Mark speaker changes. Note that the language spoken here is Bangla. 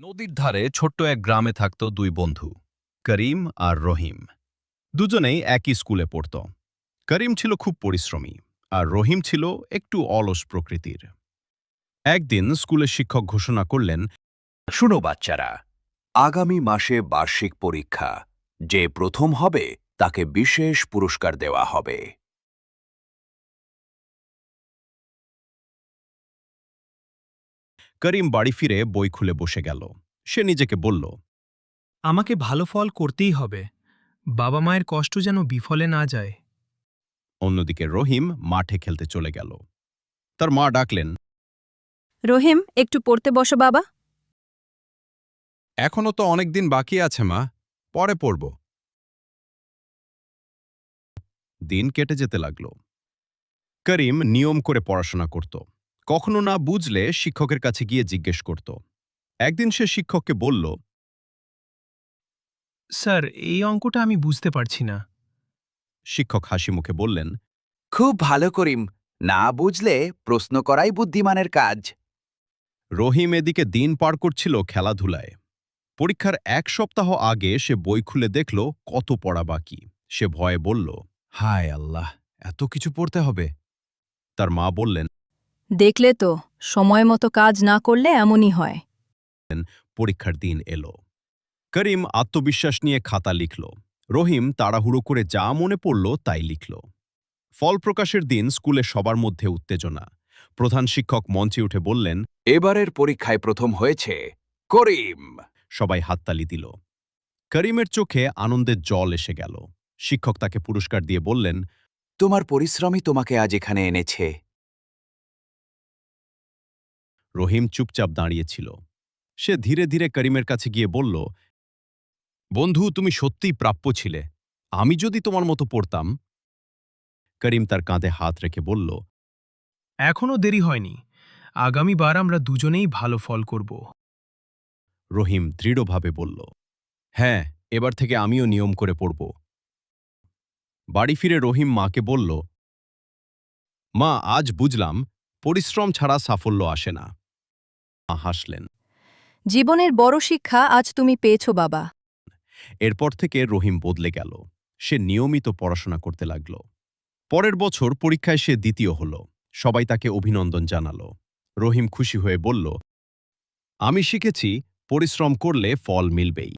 Speaker 1: নদীর ধারে ছোট্ট এক গ্রামে থাকত দুই বন্ধু, করিম আর রহিম। দুজনেই একই স্কুলে পড়ত। করিম ছিল খুব পরিশ্রমী, আর রহিম ছিল একটু অলস প্রকৃতির। একদিন স্কুলের শিক্ষক ঘোষণা করলেন,
Speaker 2: শুনো বাচ্চারা, আগামী মাসে বার্ষিক পরীক্ষা। যে প্রথম হবে তাকে বিশেষ পুরস্কার দেওয়া হবে।
Speaker 1: করিম বাড়ি ফিরে বই খুলে বসে গেল। সে নিজেকে বলল,
Speaker 3: আমাকে ভালো ফল করতেই হবে, বাবা মায়ের কষ্ট যেন বিফলে না যায়।
Speaker 1: অন্যদিকে রহিম মাঠে খেলতে চলে গেল। তার মা ডাকলেন,
Speaker 4: রহিম, একটু পড়তে বসো বাবা।
Speaker 1: এখনো তো অনেক দিন বাকি আছে মা, পরে পড়ব। দিন কেটে যেতে লাগল। করিম নিয়ম করে পড়াশোনা করত। কখনো না বুঝলে শিক্ষকের কাছে গিয়ে জিজ্ঞেস করত। একদিন সে শিক্ষককে বলল,
Speaker 3: স্যার, এই অঙ্কটা আমি বুঝতে পারছি না।
Speaker 1: শিক্ষক হাসি মুখে বললেন,
Speaker 2: খুব ভালো করিম, না বুঝলে প্রশ্ন করাই বুদ্ধিমানের কাজ।
Speaker 1: রহিম এদিকে দিন পার করছিল খেলাধুলায়। পরীক্ষার এক সপ্তাহ আগে সে বই খুলে দেখল কত পড়া বাকি। সে ভয়ে বলল, হায় আল্লাহ, এত কিছু পড়তে হবে। তার মা বললেন,
Speaker 4: দেখলে তো, সময় মতো কাজ না করলে এমনই হয়।
Speaker 1: পরীক্ষার দিন এলো। করিম আত্মবিশ্বাস নিয়ে খাতা লিখল। রহিম তাড়াহুড়ো করে যা মনে পড়ল তাই লিখল। ফল প্রকাশের দিন স্কুলে সবার মধ্যে উত্তেজনা। প্রধান শিক্ষক মঞ্চে উঠে বললেন,
Speaker 2: এবারের পরীক্ষায় প্রথম হয়েছে করিম।
Speaker 1: সবাই হাততালি দিল। করিমের চোখে আনন্দের জল এসে গেল। শিক্ষক তাকে পুরস্কার দিয়ে বললেন,
Speaker 2: তোমার পরিশ্রমই তোমাকে আজ এখানে এনেছে।
Speaker 1: রহিম চুপচাপ দাঁড়িয়েছিল। সে ধীরে ধীরে করিমের কাছে গিয়ে বলল, বন্ধু, তুমি সত্যিই প্রাপ্য ছিলে। আমি যদি তোমার মতো পড়তাম। করিম তার কাঁধে হাত রেখে বলল,
Speaker 3: এখনও দেরি হয়নি, আগামীবার আমরা দুজনেই ভালো ফল করব।
Speaker 1: রহিম দৃঢ়ভাবে বলল, হ্যাঁ, এবার থেকে আমিও নিয়ম করে পড়ব। বাড়ি ফিরে রহিম মাকে বলল, মা, আজ বুঝলাম পরিশ্রম ছাড়া সাফল্য আসে না। মা হাসলেন।
Speaker 4: জীবনের বড় শিক্ষা আজ তুমি পেয়েছো বাবা।
Speaker 1: এরপর থেকে রহিম বদলে গেল। সে নিয়মিত পড়াশোনা করতে লাগল। পরের বছর পরীক্ষায় সে দ্বিতীয় হল। সবাই তাকে অভিনন্দন জানাল। রহিম খুশি হয়ে বলল, আমি শিখেছি পরিশ্রম করলে ফল মিলবেই।